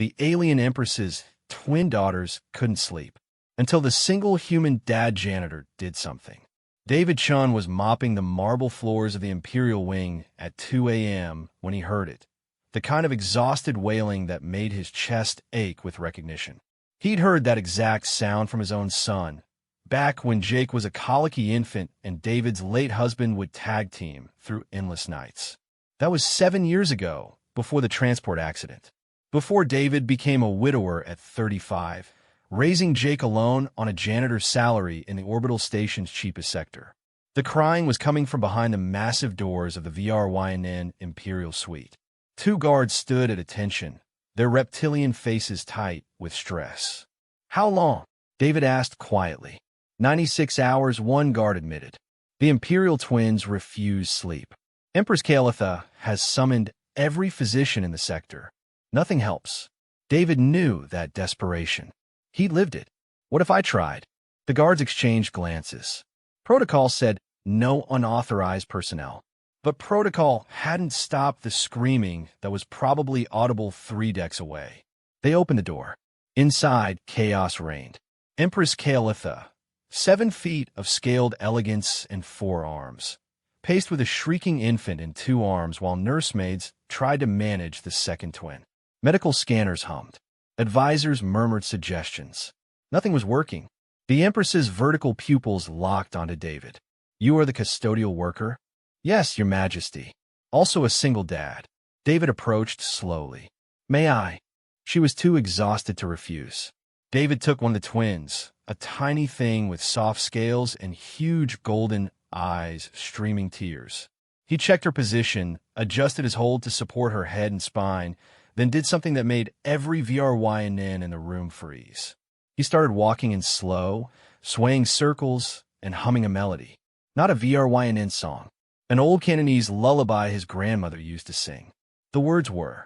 The alien Empress's twin daughters couldn't sleep until the single human dad janitor did something. David Chun was mopping the marble floors of the Imperial Wing at 2 a.m. when he heard it, the kind of exhausted wailing that made his chest ache with recognition. He'd heard that exact sound from his own son, back when Jake was a colicky infant and David's late husband would tag team through endless nights. That was 7 years ago, before the transport accident. Before David became a widower at 35, raising Jake alone on a janitor's salary in the orbital station's cheapest sector. The crying was coming from behind the massive doors of the VRYNN Imperial Suite. 2 guards stood at attention, their reptilian faces tight with stress. "How long?" David asked quietly. 96 hours, one guard admitted. The Imperial twins refuse sleep. Empress Kalitha has summoned every physician in the sector. Nothing helps. David knew that desperation. He lived it. "What if I tried?" The guards exchanged glances. Protocol said no unauthorized personnel. But protocol hadn't stopped the screaming that was probably audible 3 decks away. They opened the door. Inside, chaos reigned. Empress Kalitha, 7 feet of scaled elegance and 4 arms, paced with a shrieking infant in 2 arms while nursemaids tried to manage the second twin. Medical scanners hummed. Advisors murmured suggestions. Nothing was working. The Empress's vertical pupils locked onto David. "You are the custodial worker?" "Yes, Your Majesty." "Also a single dad." David approached slowly. "May I?" She was too exhausted to refuse. David took one of the twins, a tiny thing with soft scales and huge golden eyes streaming tears. He checked her position, adjusted his hold to support her head and spine, then did something that made every VRYNN in the room freeze. He started walking in slow, swaying circles and humming a melody. Not a VRYNN song. An old Cantonese lullaby his grandmother used to sing. The words were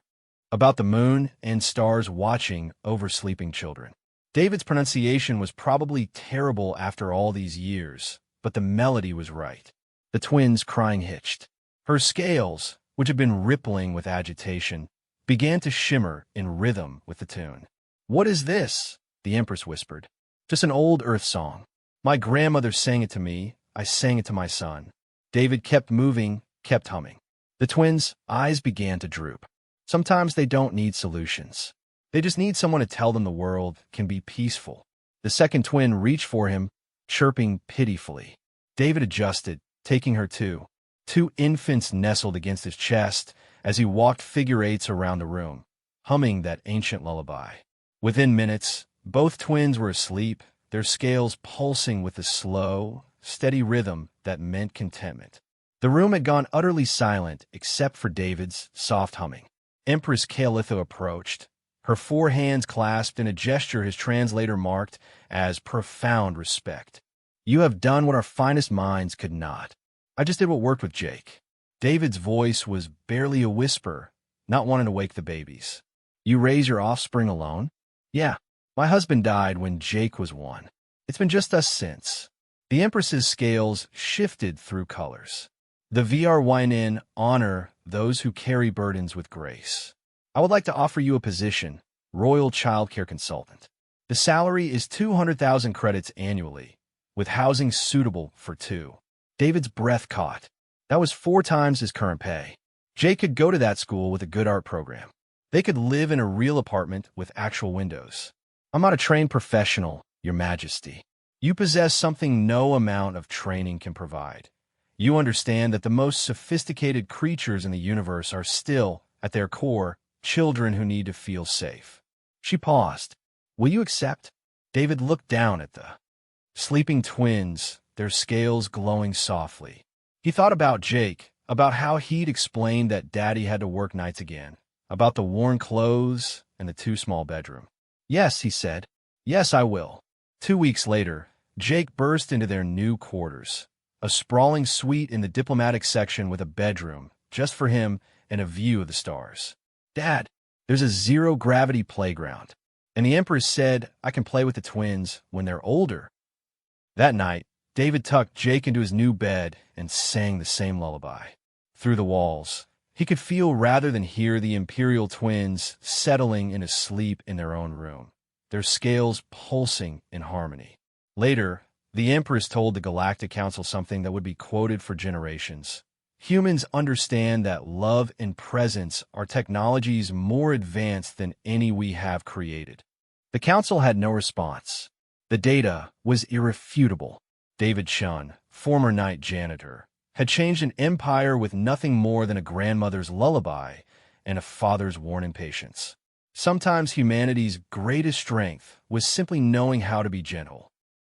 about the moon and stars watching over sleeping children. David's pronunciation was probably terrible after all these years, but the melody was right. The twins' crying hitched. Her scales, which had been rippling with agitation, began to shimmer in rhythm with the tune. "What is this?" the Empress whispered. "Just an old Earth song. My grandmother sang it to me. I sang it to my son." David kept moving, kept humming. The twins' eyes began to droop. Sometimes they don't need solutions. They just need someone to tell them the world can be peaceful. The second twin reached for him, chirping pitifully. David adjusted, taking her too. 2 infants nestled against his chest as he walked figure eights around the room, humming that ancient lullaby. Within minutes, both twins were asleep, their scales pulsing with the slow, steady rhythm that meant contentment. The room had gone utterly silent except for David's soft humming. Empress Kalitha approached, her 4 hands clasped in a gesture his translator marked as profound respect. "You have done what our finest minds could not. I just did what worked with Jake." David's voice was barely a whisper, not wanting to wake the babies. "You raise your offspring alone?" "Yeah. My husband died when Jake was 1. It's been just us since." The Empress's scales shifted through colors. "The VRYNN honor those who carry burdens with grace. I would like to offer you a position, Royal Child Care Consultant. The salary is 200,000 credits annually, with housing suitable for 2. David's breath caught. That was 4 times his current pay. Jake could go to that school with a good art program. They could live in a real apartment with actual windows. "I'm not a trained professional, Your Majesty. You possess something no amount of training can provide. You understand that the most sophisticated creatures in the universe are still, at their core, children who need to feel safe." She paused. "Will you accept?" David looked down at the sleeping twins, their scales glowing softly. He thought about Jake, about how he'd explained that Daddy had to work nights again, about the worn clothes and the too small bedroom. "Yes," he said. "Yes, I will." 2 weeks later, Jake burst into their new quarters, a sprawling suite in the diplomatic section with a bedroom, just for him, and a view of the stars. "Dad, there's a zero-gravity playground, and the Empress said I can play with the twins when they're older." That night, David tucked Jake into his new bed and sang the same lullaby. Through the walls, He could feel rather than hear the Imperial twins settling into sleep in their own room, their scales pulsing in harmony. Later, the Empress told the Galactic Council something that would be quoted for generations. Humans understand that love and presence are technologies more advanced than any we have created. The Council had no response. The data was irrefutable. David Shun, former night janitor, had changed an empire with nothing more than a grandmother's lullaby and a father's worn impatience. Sometimes humanity's greatest strength was simply knowing how to be gentle.